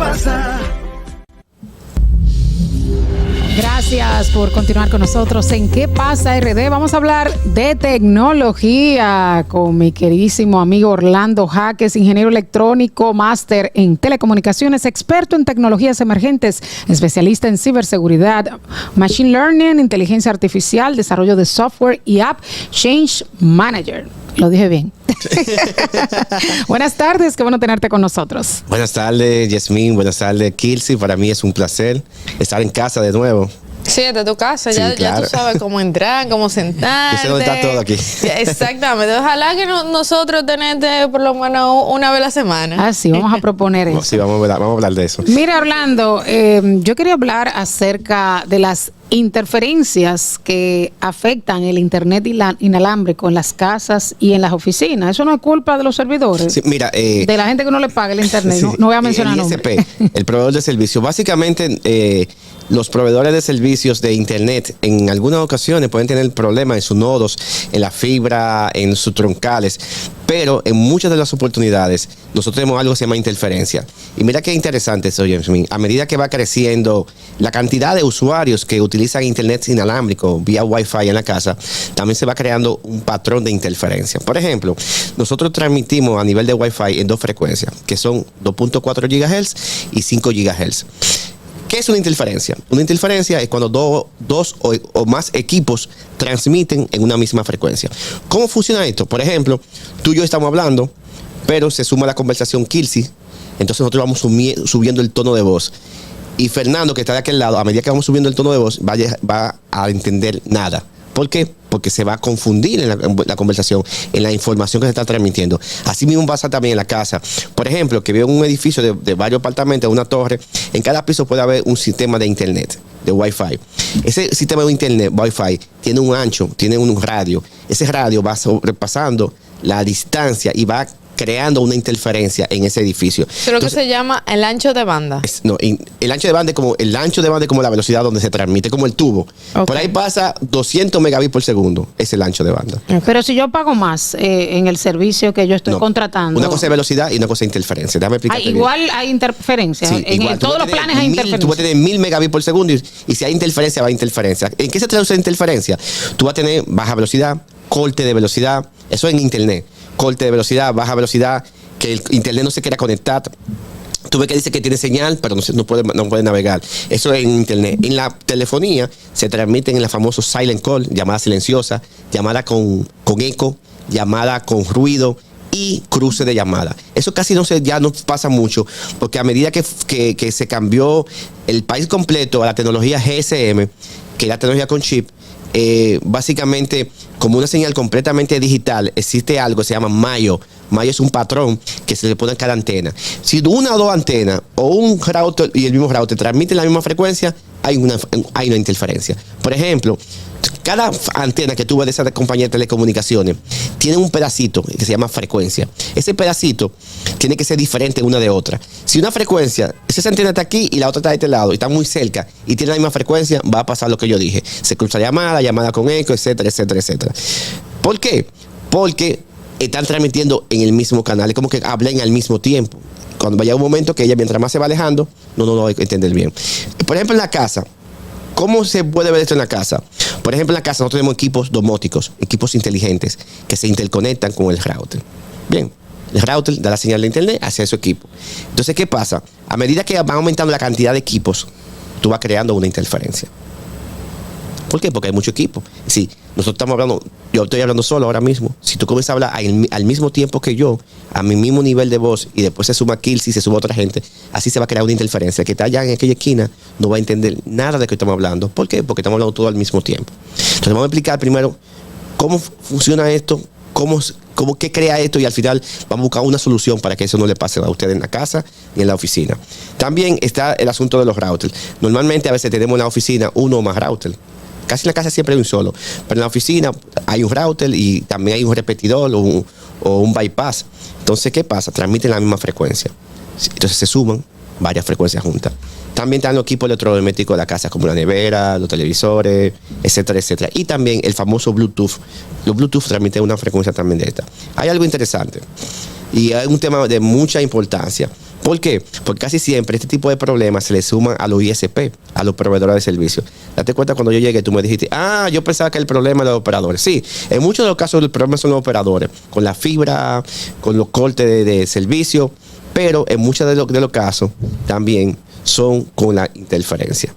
pasa? Gracias por continuar con nosotros en ¿Qué pasa RD? Vamos a hablar de tecnología con mi queridísimo amigo Orlando Jaques, ingeniero electrónico, máster en telecomunicaciones, experto en tecnologías emergentes, especialista en ciberseguridad, machine learning, inteligencia artificial, desarrollo de software y app, change manager. Lo dije bien. Buenas tardes, qué bueno tenerte con nosotros. Buenas tardes, Yasmín. Buenas tardes, Kilsi. Para mí es un placer estar en casa de nuevo. Sí, de tu casa, Sí, ya, claro. ya tú sabes cómo entrar, cómo sentarte. Yo sé dónde está todo aquí. Exactamente. Ojalá que nosotros tenerte por lo menos una vez a la semana. Ah, sí, vamos a proponer eso. Sí, vamos a hablar de eso. Mira, Orlando, yo quería hablar acerca de las interferencias que afectan el internet inalámbrico en las casas y en las oficinas. Eso no es culpa de los servidores, Sí, mira, de la gente que no le paga el internet. sí, No voy a mencionar el nombres. ISP, el proveedor de servicio. Básicamente, los proveedores de servicios de internet en algunas ocasiones pueden tener problemas en sus nodos, en la fibra, en sus troncales, pero en muchas de las oportunidades nosotros tenemos algo que se llama interferencia. Y mira qué interesante eso, James. A medida que va creciendo la cantidad de usuarios que utilizan internet inalámbrico vía Wi-Fi en la casa, también se va creando un patrón de interferencia. Por ejemplo, nosotros transmitimos a nivel de Wi-Fi en dos frecuencias, que son 2.4 GHz y 5 GHz. ¿Qué es una interferencia? Una interferencia es cuando dos o más equipos transmiten en una misma frecuencia. ¿Cómo funciona esto? Por ejemplo, tú y yo estamos hablando, pero se suma la conversación Kilsi, entonces nosotros vamos subiendo el tono de voz. Y Fernando, que está de aquel lado, a medida que vamos subiendo el tono de voz, va a entender nada. ¿Por qué? Porque se va a confundir en la conversación, en la información que se está transmitiendo. Así mismo pasa también en la casa. Por ejemplo, que veo un edificio de varios apartamentos, una torre, en cada piso puede haber un sistema de internet, de Wi-Fi. Ese sistema de internet, Wi-Fi, tiene un ancho, tiene un radio. Ese radio va sobrepasando la distancia y va creando una interferencia en ese edificio. Eso es lo que se llama el ancho de banda. El ancho de banda es como la velocidad donde se transmite, como el tubo. Okay. Por ahí pasa 200 megabits por segundo, es el ancho de banda. Pero si yo pago más en el servicio que yo estoy contratando. Una cosa es velocidad y una cosa es interferencia. Déjame explicarte bien. Igual hay interferencia. Sí, En todos los planes hay interferencia. Tú vas a tener 1000 megabits por segundo y si hay interferencia, va a interferencia. ¿En qué se traduce interferencia? Tú vas a tener baja velocidad, corte de velocidad, eso en internet. Corte de velocidad, baja velocidad, que el internet no se quiera conectar. Tú ves que dice que tiene señal, pero no puede navegar. Eso es en internet. En la telefonía se transmiten en la famosa silent call, llamada silenciosa, llamada con eco, llamada con ruido y cruce de llamada. Eso casi ya no pasa mucho, porque a medida que se cambió el país completo a la tecnología GSM, que es la tecnología con chip, básicamente, como una señal completamente digital, existe algo que se llama Mayo. Mayo es un patrón que se le pone a cada antena. Si una o dos antenas o un router y el mismo router transmiten la misma frecuencia, hay una interferencia. Por ejemplo, cada antena que tú ves de esa compañía de telecomunicaciones tiene un pedacito que se llama frecuencia. Ese pedacito tiene que ser diferente una de otra. Si una frecuencia, esa antena está aquí y la otra está de este lado y está muy cerca y tiene la misma frecuencia, va a pasar lo que yo dije. Se cruza llamada con eco, etcétera, etcétera, etcétera. ¿Por qué? Porque están transmitiendo en el mismo canal. Es como que hablen al mismo tiempo. Cuando vaya un momento que ella, mientras más se va alejando, no va a entender bien. Por ejemplo, en la casa, ¿cómo se puede ver esto en la casa? Por ejemplo, en la casa nosotros tenemos equipos domóticos, equipos inteligentes, que se interconectan con el router. Bien, el router da la señal de internet hacia su equipo. Entonces, ¿qué pasa? A medida que va aumentando la cantidad de equipos, tú vas creando una interferencia. ¿Por qué? Porque hay mucho equipo. Sí, nosotros estamos hablando, yo estoy hablando solo ahora mismo. Si tú comienzas a hablar al mismo tiempo que yo, a mi mismo nivel de voz, y después se suma Kilsi, se suma otra gente, así se va a crear una interferencia. El que está allá en aquella esquina no va a entender nada de lo que estamos hablando. ¿Por qué? Porque estamos hablando todo al mismo tiempo. Entonces vamos a explicar primero cómo funciona esto, qué crea esto, y al final vamos a buscar una solución para que eso no le pase a ustedes en la casa ni en la oficina. También está el asunto de los routers. Normalmente a veces tenemos en la oficina uno o más routers. Casi en la casa siempre hay un solo, pero en la oficina hay un router y también hay un repetidor o un bypass. Entonces, ¿qué pasa? Transmiten la misma frecuencia. Entonces se suman varias frecuencias juntas. También están los equipos electrodomésticos de la casa, como la nevera, los televisores, etcétera, etcétera. Y también el famoso Bluetooth. Los Bluetooth transmiten una frecuencia también de esta. Hay algo interesante y hay un tema de mucha importancia. ¿Por qué? Porque casi siempre este tipo de problemas se le suman a los ISP, a los proveedores de servicios. Date cuenta cuando yo llegué, tú me dijiste, yo pensaba que el problema era de los operadores. Sí, en muchos de los casos el problema son los operadores, con la fibra, con los cortes de servicio, pero en muchos de los casos también son con la interferencia.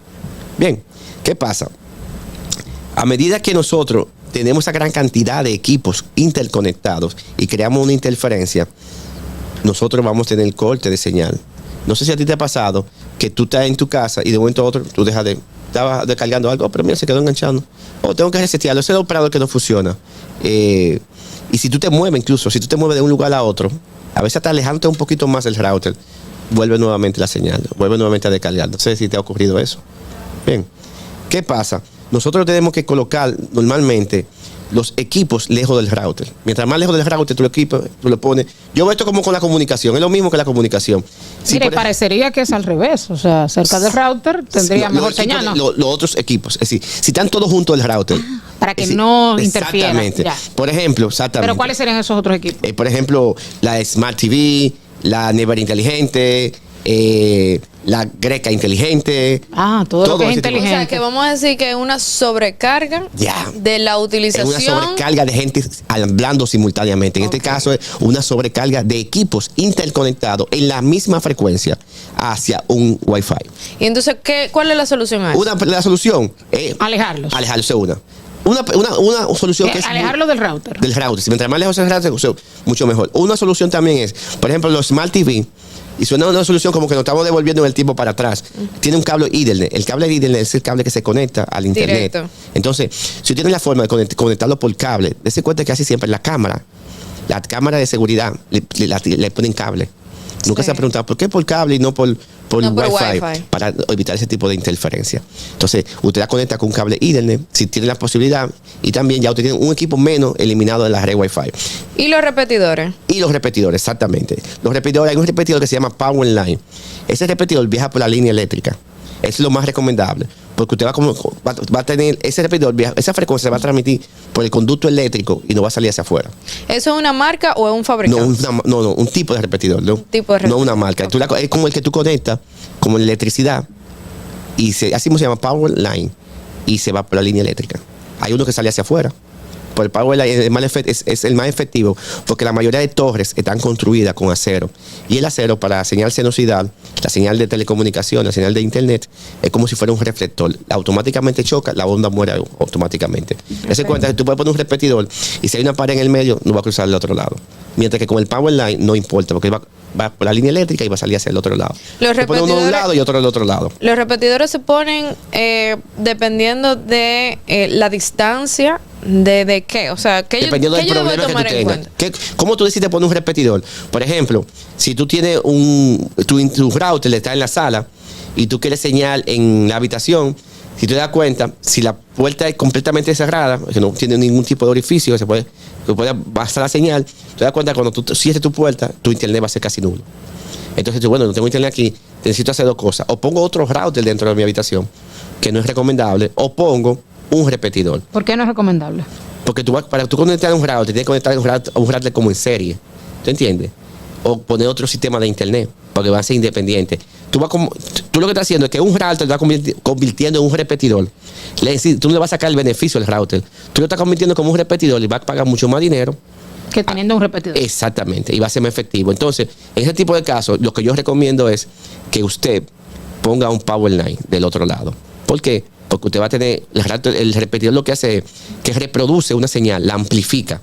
Bien, ¿qué pasa? A medida que nosotros tenemos esa gran cantidad de equipos interconectados y creamos una interferencia, nosotros vamos a tener corte de señal. No sé si a ti te ha pasado que tú estás en tu casa y de momento a otro tú estabas descargando algo, pero mira, se quedó enganchando. Tengo que resetearlo. Ese es el operador que no funciona. Y si tú te mueves, incluso, si tú te mueves de un lugar a otro, a veces hasta alejándote un poquito más del router, vuelve nuevamente la señal, vuelve nuevamente a descargar. No sé si te ha ocurrido eso. Bien, ¿qué pasa? Nosotros tenemos que colocar normalmente los equipos lejos del router. Mientras más lejos del router tú lo pones. Yo veo esto como con la comunicación, es lo mismo que la comunicación. Mire, parecería que es al revés, o sea, cerca del router tendría mejor señal, ¿no? Los otros equipos, es decir, si están todos juntos del router. Para que no interfieran. Exactamente. Ya. Por ejemplo, exactamente. ¿Pero cuáles serían esos otros equipos? Por ejemplo, la Smart TV, la nevera inteligente, la greca inteligente. Todo lo que es inteligente. O sea, que vamos a decir que es una sobrecarga de la utilización. Es una sobrecarga de gente hablando simultáneamente. En este caso es una sobrecarga de equipos interconectados en la misma frecuencia hacia un Wi-Fi. Y entonces, ¿cuál es la solución a eso? La solución es alejarlos. Alejarlos es una solución que es alejarlo del router. Del router. Si mientras más lejos del router, mucho mejor. Una solución también es, por ejemplo, los Smart TV. Y suena una solución como que nos estamos devolviendo el tiempo para atrás. Tiene un cable Ethernet. El cable Ethernet es el cable que se conecta al internet. Directo. Entonces, si tienes la forma de conectarlo por cable, dése cuenta que casi siempre la cámara de seguridad le ponen cable. Nunca se ha preguntado por qué por cable y no por Wi-Fi, para evitar ese tipo de interferencia. Entonces, usted la conecta con un cable Ethernet, si tiene la posibilidad, y también ya usted tiene un equipo menos eliminado de la red Wi-Fi. ¿Y los repetidores? Y los repetidores, exactamente. Los repetidores, hay un repetidor que se llama Power Line. Ese repetidor viaja por la línea eléctrica. Es lo más recomendable, porque usted va a tener ese repetidor, esa frecuencia se va a transmitir por el conducto eléctrico y no va a salir hacia afuera. ¿Eso es una marca o es un fabricante? No, un tipo de repetidor. No, no una marca. Es como el que tú conectas, como electricidad, y así mismo se llama Power Line, y se va por la línea eléctrica. Hay uno que sale hacia afuera. Por el Power Line es el más efectivo, porque la mayoría de torres están construidas con acero. Y el acero, para la señal senoidal, la señal de telecomunicación, la señal de internet, es como si fuera un reflector. Automáticamente choca, la onda muere automáticamente. Ese cuenta que tú puedes poner un repetidor y si hay una pared en el medio, no va a cruzar al otro lado. Mientras que con el Power Line no importa, porque va por la línea eléctrica y va a salir hacia el otro lado. Pone uno de un lado y otro del otro lado. Los repetidores se ponen dependiendo de la distancia. ¿De qué? O sea, ¿qué dependiendo del problema que tú tengas. ¿Cómo tú decides poner un repetidor? Por ejemplo, si tú tienes tu router está en la sala y tú quieres señal en la habitación, si te das cuenta, si la puerta es completamente cerrada, que no tiene ningún tipo de orificio, que puede pasar la señal, te das cuenta que cuando tú cierres tu puerta, tu internet va a ser casi nulo. Entonces tú, no tengo internet aquí, necesito hacer dos cosas. O pongo otro router dentro de mi habitación, que no es recomendable, o pongo un repetidor. ¿Por qué no es recomendable? Porque para tú conectar un router, tienes que conectar un router como en serie. ¿Tú entiendes? O poner otro sistema de internet, porque va a ser independiente. Tú lo que estás haciendo es que un router te va convirtiendo en un repetidor. Tú no le vas a sacar el beneficio al router. Tú lo estás convirtiendo como un repetidor y vas a pagar mucho más dinero que teniendo un repetidor. Exactamente, y va a ser más efectivo. Entonces, en ese tipo de casos, lo que yo recomiendo es que usted ponga un Power Line del otro lado. ¿Por qué? Porque usted va a tener, el repetidor lo que hace es que reproduce una señal, la amplifica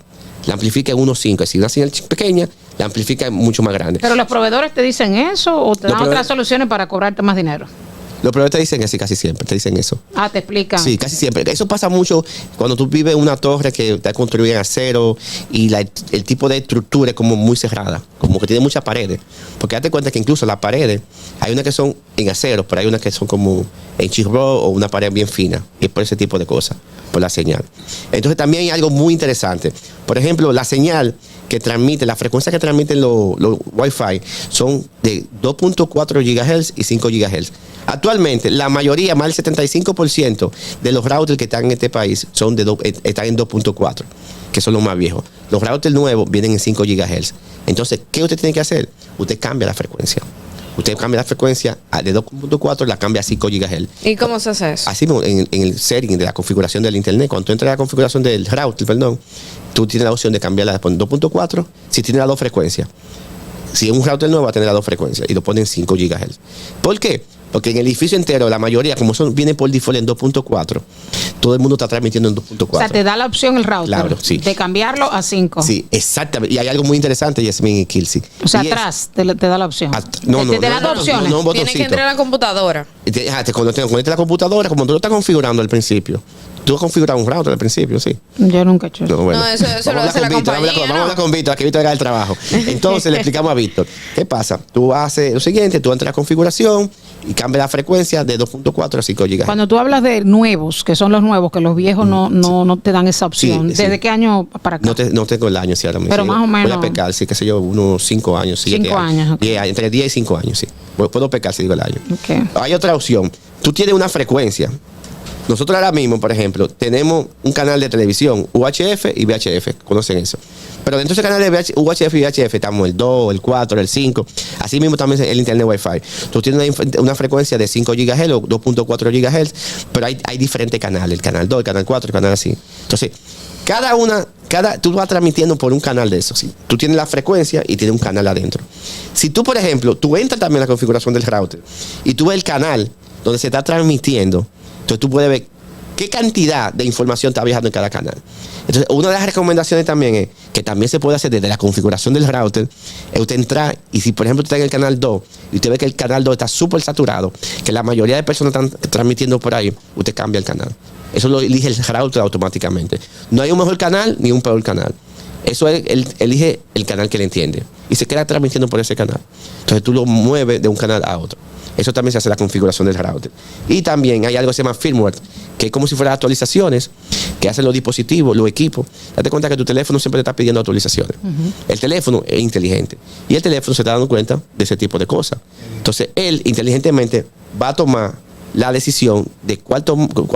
en 1.5. Es decir, una señal pequeña, la amplifica mucho más grande. ¿Pero los proveedores te dicen eso o te dan otras soluciones para cobrarte más dinero? Los proveedores te dicen así casi siempre, te dicen eso. Te explican. Sí, casi siempre. Eso pasa mucho cuando tú vives en una torre que está construida en acero y el tipo de estructura es como muy cerrada, como que tiene muchas paredes. Porque date cuenta que incluso las paredes, hay unas que son en acero, pero hay unas que son como en chirro o una pared bien fina. Y es por ese tipo de cosas, por la señal. Entonces también hay algo muy interesante. Por ejemplo, la señal que transmite, la frecuencia que transmiten los Wi-Fi son de 2.4 GHz y 5 GHz. Actualmente, la mayoría, más del 75% de los routers que están en este país están en 2.4, que son los más viejos. Los routers nuevos vienen en 5 GHz. Entonces, ¿qué usted tiene que hacer? Usted cambia la frecuencia. Usted cambia la frecuencia de 2.4, la cambia a 5 GHz. ¿Y cómo se hace eso? Así mismo, en el setting de la configuración del internet, cuando tú entras a la configuración del router, perdón, tú tienes la opción de cambiarla por 2.4 si tiene las dos frecuencias. Si es un router nuevo, va a tener las dos frecuencias y lo ponen 5 GHz. ¿Por qué? Porque en el edificio entero, la mayoría, como viene por default en 2.4, todo el mundo está transmitiendo en 2.4. O sea, te da la opción el router Claro, sí. de cambiarlo a 5. Sí, exactamente. Y hay algo muy interesante, Yasmin y Kilsi. O sea, Y es- atrás te da la opción. No, te da dos opciones. un Tienes que botoncito. entrar a la computadora. Cuando te conectas a la computadora, como tú lo estás configurando al principio, tú has configurado un router al principio, sí. Yo nunca he hecho eso. No, bueno. No, eso Vamos lo a hablar hace la con Víctor, compañía, Vamos a ¿no? hablar con Víctor, que Víctor haga el trabajo. Entonces le explicamos a Víctor. ¿Qué pasa? Tú haces lo siguiente, tú entras a la configuración y cambias la frecuencia de 2.4 a 5 GHz. Cuando tú hablas de nuevos, que son los nuevos, que los viejos no te dan esa opción. Sí, sí. ¿Desde qué año para acá? No tengo el año, sí, ahora mismo. Pero Sí, más o voy menos. a pecar, sí, qué sé yo, unos 5 años, 7 5 años, ok. 10 años, entre 10 y 5 años, sí. Puedo pecar si digo el año. Ok. Hay otra opción. Tú tienes una frecuencia. Nosotros ahora mismo, por ejemplo, tenemos un canal de televisión, UHF y VHF, conocen eso. Pero dentro de ese canal de UHF y VHF estamos el 2, el 4, el 5. Así mismo también el internet Wi-Fi. Tú tienes una frecuencia de 5 GHz o 2.4 GHz, pero hay diferentes canales, el canal 2, el canal 4, el canal así. Entonces, tú vas transmitiendo por un canal de esos. ¿Sí? Tú tienes la frecuencia y tienes un canal adentro. Si tú, por ejemplo, tú entras también en la configuración del router y tú ves el canal donde se está transmitiendo, entonces tú puedes ver qué cantidad de información está viajando en cada canal. Entonces, una de las recomendaciones también es que también se puede hacer desde la configuración del router, es usted entrar y si, por ejemplo, usted está en el canal 2 y usted ve que el canal 2 está súper saturado, que la mayoría de personas están transmitiendo por ahí, usted cambia el canal. Eso lo elige el router automáticamente. No hay un mejor canal ni un peor canal. Eso es, él elige el canal que le entiende y se queda transmitiendo por ese canal. Entonces tú lo mueves de un canal a otro. Eso también se hace la configuración del router. Y también hay algo que se llama firmware, que es como si fueran actualizaciones que hacen los dispositivos, los equipos. Date cuenta que tu teléfono siempre te está pidiendo actualizaciones. El teléfono es inteligente y el teléfono se está dando cuenta de ese tipo de cosas. Entonces él inteligentemente va a tomar la decisión de cuál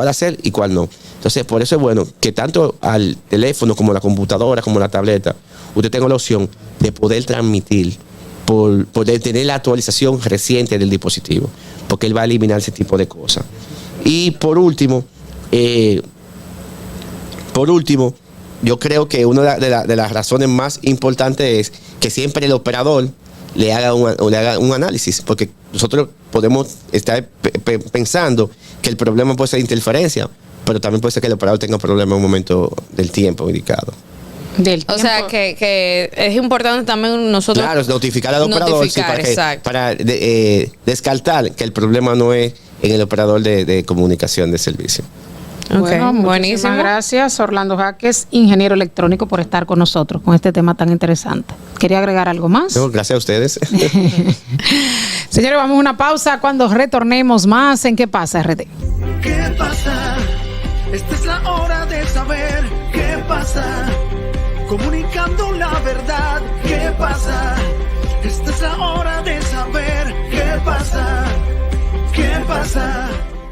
hacer y cuál no. Entonces, por eso es bueno que tanto al teléfono como la computadora, como la tableta, usted tenga la opción de poder transmitir, por poder tener la actualización reciente del dispositivo, porque él va a eliminar ese tipo de cosas. Y por último, yo creo que una de las razones más importantes es que siempre el operador le haga un análisis, porque nosotros podemos estar pensando que el problema puede ser interferencia, pero también puede ser que el operador tenga un problema en un momento del tiempo indicado. O sea, que es importante también nosotros... Claro, notificar al operador sí, para descartar que el problema no es en el operador de comunicación de servicio. Bueno, Ok, buenísimo. muchísimas gracias, Orlando Jaques, ingeniero electrónico, por estar con nosotros con este tema tan interesante. ¿Quería agregar algo más? No, gracias a ustedes. Señores, vamos a una pausa. Cuando retornemos más, ¿en qué pasa, RD? ¿Qué pasa? Esta es la hora de saber qué pasa. Comunicando la verdad, ¿qué pasa? Esta es la hora de saber qué pasa. ¿Qué pasa?